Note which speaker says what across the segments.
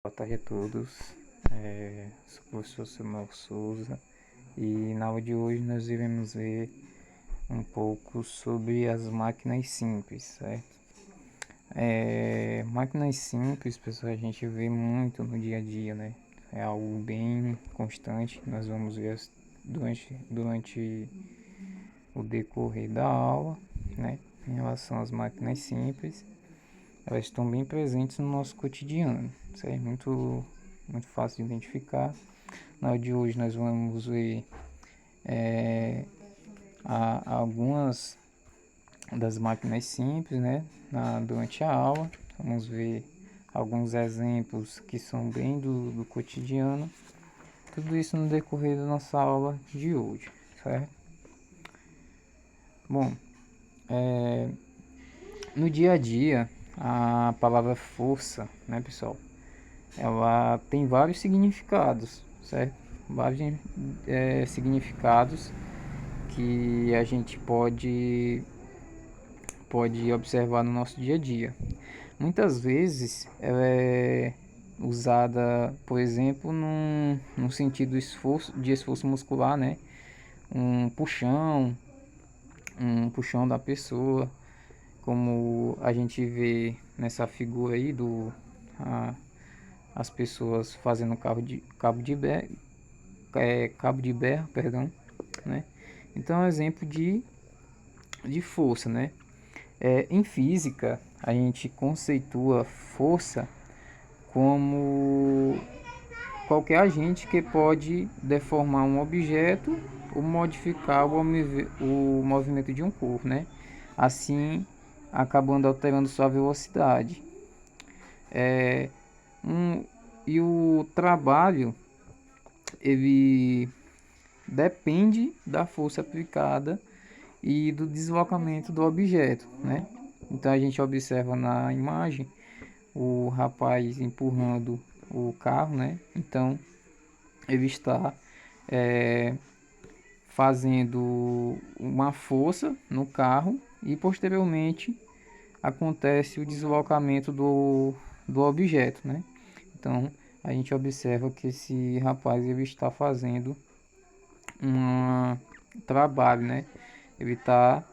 Speaker 1: Boa tarde a todos, sou o professor Samuel Souza e na aula de hoje nós iremos ver um pouco sobre as máquinas simples, certo? Máquinas simples, pessoal, a gente vê muito no dia a dia, né? É algo bem constante, nós vamos ver durante o decorrer da aula, né? Em relação às máquinas simples, elas estão bem presentes no nosso cotidiano, certo? Muito fácil de identificar. Na aula de hoje nós vamos ver algumas das máquinas simples, né? Durante a aula, vamos ver alguns exemplos que são bem do cotidiano. Tudo isso no decorrer da nossa aula de hoje, certo? Bom, no dia a dia, a palavra força, né, pessoal? Ela tem vários significados, certo? Vários significados que a gente pode observar no nosso dia a dia. Muitas vezes ela é usada, por exemplo, num sentido de esforço muscular, né? Um puxão, um puxão da pessoa, como a gente vê nessa figura aí as pessoas fazendo cabo de berra, perdão, né? Então é um exemplo de força, né? Em física, a gente conceitua força como qualquer agente que pode deformar um objeto ou modificar o movimento de um corpo, né? Assim, acabando alterando sua velocidade. É, um, e o trabalho, ele depende da força aplicada e do deslocamento do objeto, né? Então a gente observa na imagem o rapaz empurrando o carro, né? Então ele está é, fazendo uma força no carro e posteriormente acontece o deslocamento do objeto, né? Então a gente observa que esse rapaz ele está fazendo um trabalho, né? Ele está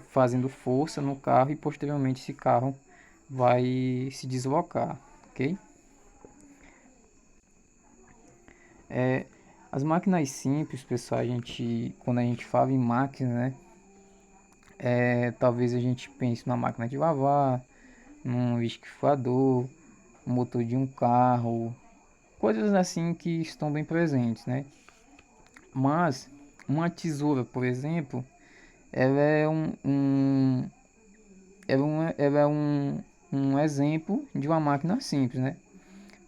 Speaker 1: fazendo força no carro e posteriormente esse carro vai se deslocar, ok? As máquinas simples, pessoal, quando a gente fala em máquinas, né? Talvez a gente pense na máquina de lavar, num liquidificador, no motor de um carro, coisas assim que estão bem presentes, né? Mas uma tesoura, por exemplo, ela é ela é um exemplo de uma máquina simples, né?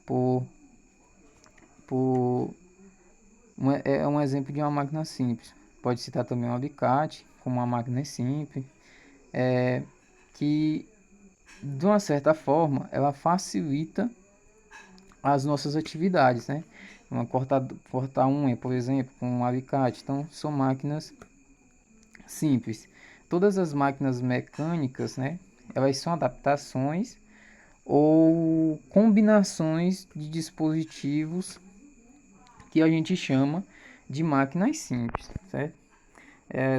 Speaker 1: Por, por é um exemplo de uma máquina simples. Pode citar também um alicate, como uma máquina simples, que de uma certa forma ela facilita as nossas atividades, né? Cortar unha, por exemplo, com um alicate. Então, são máquinas simples. Todas as máquinas mecânicas, né? Elas são adaptações ou combinações de dispositivos que a gente chama de máquinas simples, certo?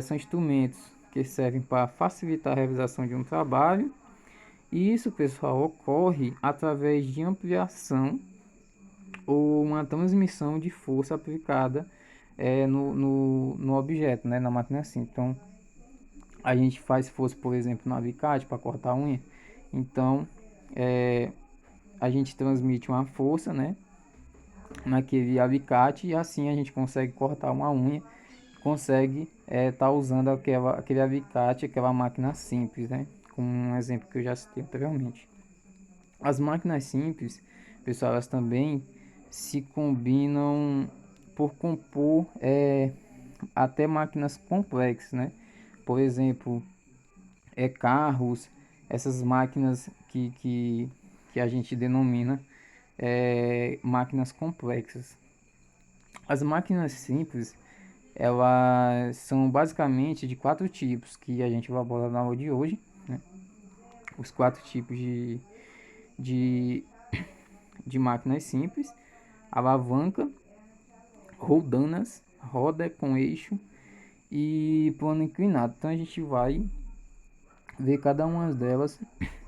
Speaker 1: São instrumentos que servem para facilitar a realização de um trabalho e isso, pessoal, ocorre através de ampliação ou uma transmissão de força aplicada no objeto, né, na máquina simples. Então, a gente faz força, por exemplo, no alicate para cortar a unha. Então, a gente transmite uma força, né, naquele alicate e assim a gente consegue cortar uma unha, consegue estar usando aquele alicate, aquela máquina simples, né, como um exemplo que eu já citei anteriormente. As máquinas simples, pessoal, elas também se combinam por compor até máquinas complexas, né? Por exemplo, carros, essas máquinas que a gente denomina máquinas complexas. As máquinas simples, elas são basicamente de quatro tipos que a gente vai abordar na aula de hoje, né? Os quatro tipos de de máquinas simples, alavanca, roldanas, roda com eixo e plano inclinado. Então a gente vai ver cada uma delas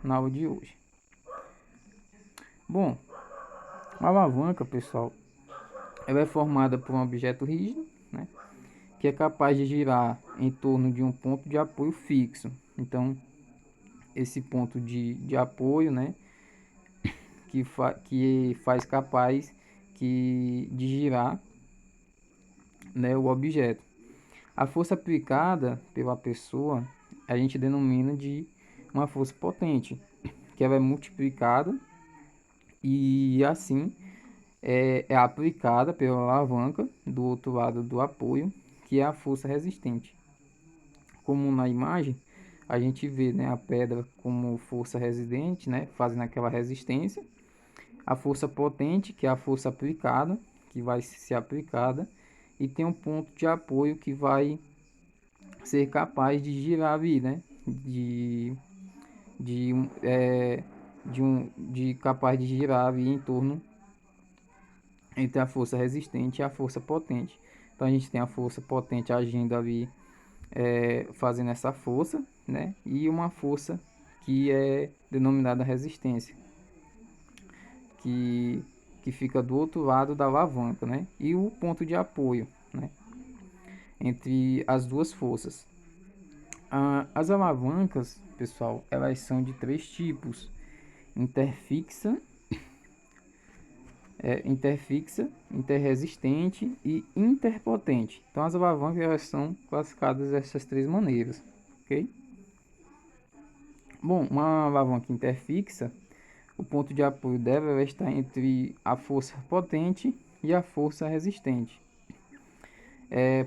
Speaker 1: na aula de hoje. Bom, a alavanca, pessoal, ela é formada por um objeto rígido, né, que é capaz de girar em torno de um ponto de apoio fixo. Então, esse ponto de apoio, né, que faz capaz de girar, né, o objeto. A força aplicada pela pessoa a gente denomina de uma força potente, que ela é multiplicada e assim é aplicada pela alavanca do outro lado do apoio, que é a força resistente. Como na imagem, a gente vê, né, a pedra como força resistente, né, fazendo aquela resistência. A força potente, que é a força aplicada, que vai ser aplicada. E tem um ponto de apoio que vai ser capaz de girar ali, né, de, é, de capaz de girar ali em torno entre a força resistente e a força potente. Então a gente tem a força potente agindo ali, fazendo essa força, né? E uma força que é denominada resistência, que, que fica do outro lado da alavanca, né? E o ponto de apoio, né, entre as duas forças. As alavancas, pessoal, elas são de três tipos: interfixa, interresistente e interpotente. Então as alavancas elas são classificadas dessas três maneiras, ok? Bom, uma alavanca interfixa, o ponto de apoio dela vai estar entre a força potente e a força resistente.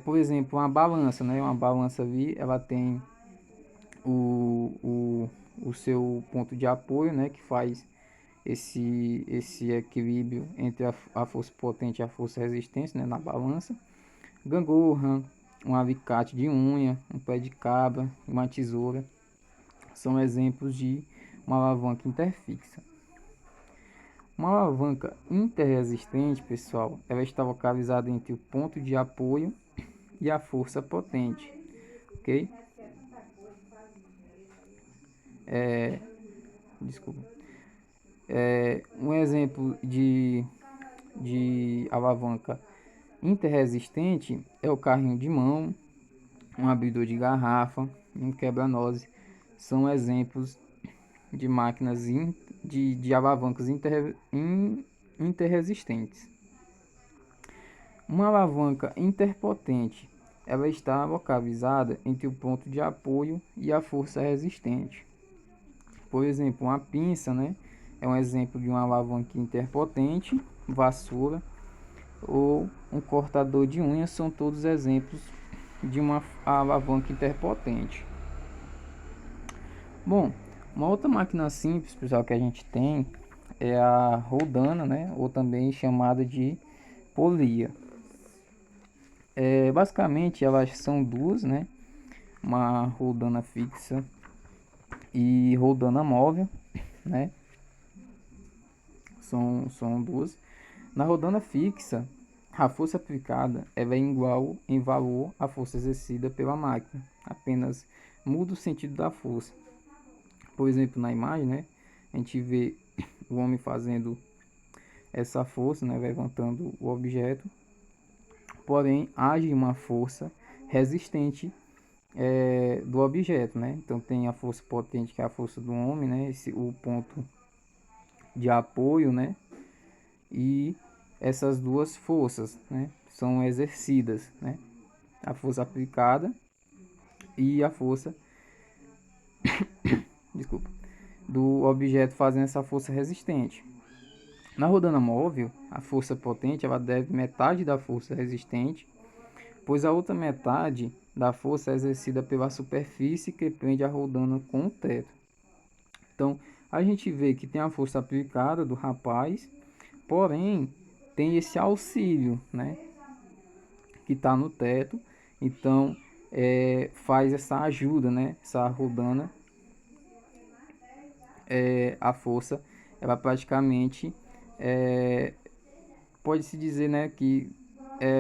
Speaker 1: Por exemplo, uma balança, né? Uma balança ali, ela tem o seu ponto de apoio, né? Que faz esse equilíbrio entre a força potente e a força resistente, né, na balança. Gangorra, um alicate de unha, um pé de cabra, uma tesoura são exemplos de uma alavanca interfixa. Uma alavanca interresistente, pessoal, ela está localizada entre o ponto de apoio e a força potente, ok? Desculpa. Um exemplo de alavanca interresistente é o carrinho de mão, um abridor de garrafa e um quebra-nozes. São exemplos de máquinas de alavancas interresistentes. Uma alavanca interpotente, ela está localizada entre o ponto de apoio e a força resistente. Por exemplo, uma pinça, né, é um exemplo de uma alavanca interpotente. Vassoura ou um cortador de unhas são todos exemplos de uma alavanca interpotente. Bom, uma outra máquina simples, pessoal, que a gente tem é a roldana, né, ou também chamada de polia. Basicamente elas são duas, né, uma roldana fixa e roldana móvel, né, são duas. Na roldana fixa, a força aplicada é igual em valor à força exercida pela máquina, apenas muda o sentido da força. Por exemplo, na imagem, né, a gente vê o homem fazendo essa força, né, levantando o objeto, porém age uma força resistente do objeto, né? Então tem a força potente, que é a força do homem, né, o ponto de apoio, né, e essas duas forças, né, são exercidas, né, a força aplicada e a força desculpa, do objeto fazendo essa força resistente. Na rodana móvel, a força potente ela deve metade da força resistente, pois a outra metade da força é exercida pela superfície que prende a rodana com o teto. Então, a gente vê que tem a força aplicada do rapaz, porém tem esse auxílio, né, que está no teto. Então, faz essa ajuda, né, essa rodana, a força ela praticamente pode-se dizer, né, que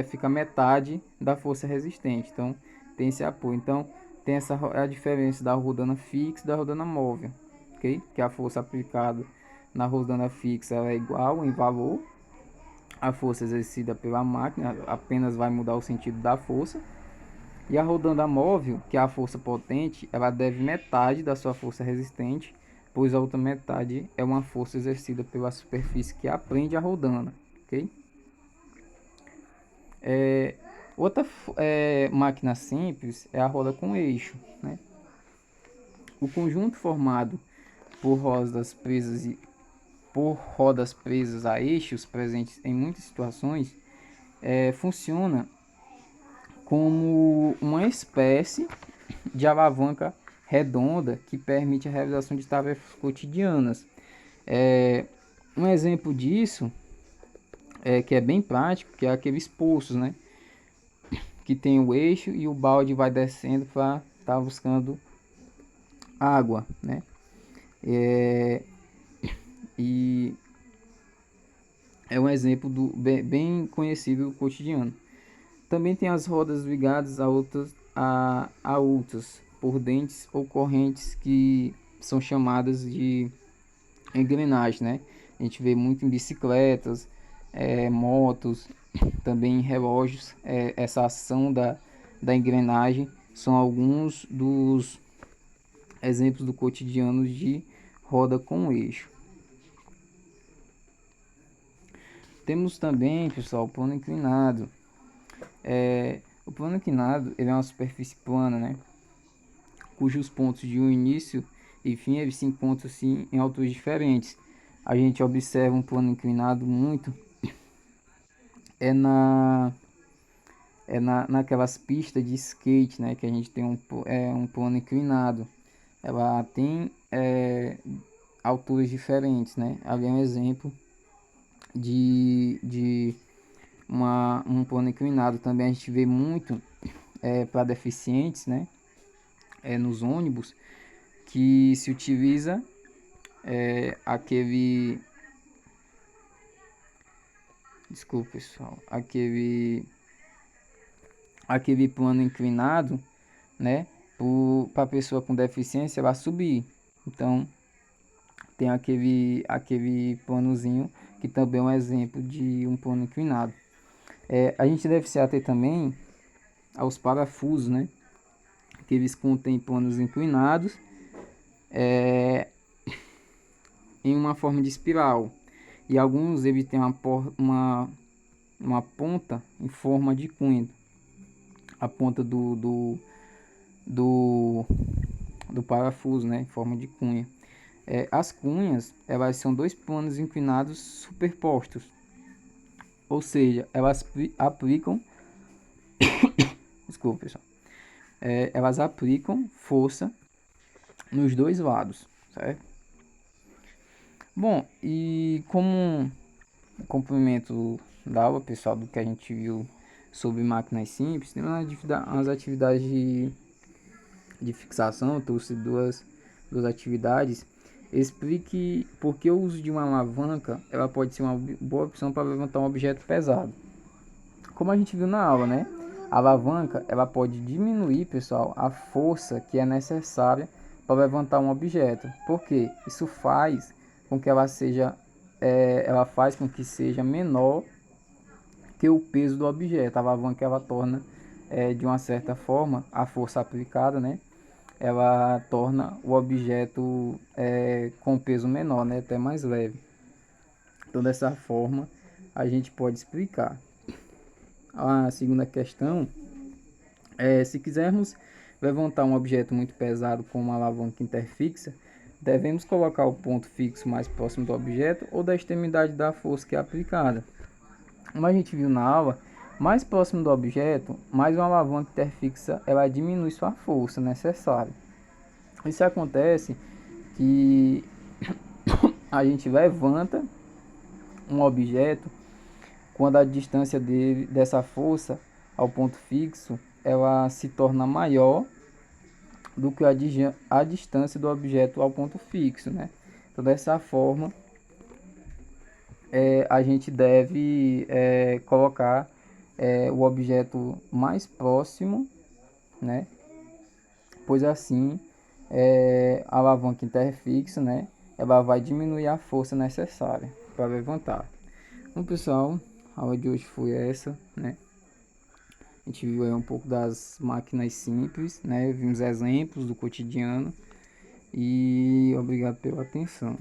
Speaker 1: fica metade da força resistente. Então, tem esse apoio. Então, tem a diferença da rodana fixa e da rodana móvel, ok? Que a força aplicada na rodana fixa ela é igual em valor à força exercida pela máquina, apenas vai mudar o sentido da força. E a rodana móvel, que é a força potente, ela deve metade da sua força resistente, pois a outra metade é uma força exercida pela superfície que aprende a rodana, ok? Outra máquina simples é a roda com eixo, né? O conjunto formado por rodas presas a eixos presentes em muitas situações funciona como uma espécie de alavanca redonda que permite a realização de tarefas cotidianas. Um exemplo disso que é bem prático, que é aqueles poços, né? Que tem o eixo e o balde vai descendo para estar buscando água, né? E é um exemplo bem conhecido do cotidiano. Também tem as rodas ligadas a outras por dentes ou correntes que são chamadas de engrenagem, né? A gente vê muito em bicicletas, motos, também em relógios. Essa ação da engrenagem são alguns dos exemplos do cotidiano de roda com eixo. Temos também, pessoal, o plano inclinado. O plano inclinado ele é uma superfície plana, né? Cujos pontos de um início e fim eles se encontram assim, em alturas diferentes. A gente observa um plano inclinado muito naquelas pistas de skate, né? Que a gente tem um plano inclinado. Ela tem alturas diferentes, né? Ali é um exemplo de um plano inclinado. Também a gente vê muito para deficientes, né? Nos ônibus que se utiliza aquele, desculpa pessoal, aquele plano inclinado, né? Para a pessoa com deficiência ela subir. Então tem aquele planozinho que também é um exemplo de um plano inclinado. A gente deve se ater também aos parafusos, né? Que eles contêm planos inclinados em uma forma de espiral. E alguns eles têm uma ponta em forma de cunha. A ponta do parafuso, né? Em forma de cunha. As cunhas, elas são dois planos inclinados superpostos. Ou seja, elas aplicam desculpa, pessoal. Elas aplicam força nos dois lados, certo? Bom, e como complemento da aula, pessoal, do que a gente viu sobre máquinas simples, tem umas atividades de fixação. Trouxe duas atividades. Explique por que o uso de uma alavanca ela pode ser uma boa opção para levantar um objeto pesado. Como a gente viu na aula, né? A alavanca ela pode diminuir, pessoal, a força que é necessária para levantar um objeto. Por quê? Isso faz com que ela faz com que seja menor que o peso do objeto. A alavanca ela torna de uma certa forma a força aplicada, né? Ela torna o objeto com peso menor, né? Até mais leve. Então dessa forma a gente pode explicar. A segunda questão se quisermos levantar um objeto muito pesado com uma alavanca interfixa, devemos colocar o ponto fixo mais próximo do objeto ou da extremidade da força que é aplicada. Como a gente viu na aula, mais próximo do objeto, mais uma alavanca interfixa ela diminui sua força necessária. Isso acontece que a gente levanta um objeto quando a distância dessa força ao ponto fixo ela se torna maior do que a distância do objeto ao ponto fixo, né? Então dessa forma a gente deve colocar o objeto mais próximo, né? Pois assim a alavanca interfixa, né? Ela vai diminuir a força necessária para levantar. Bom, pessoal, a aula de hoje foi essa, né? A gente viu aí um pouco das máquinas simples, né? Vimos exemplos do cotidiano e obrigado pela atenção.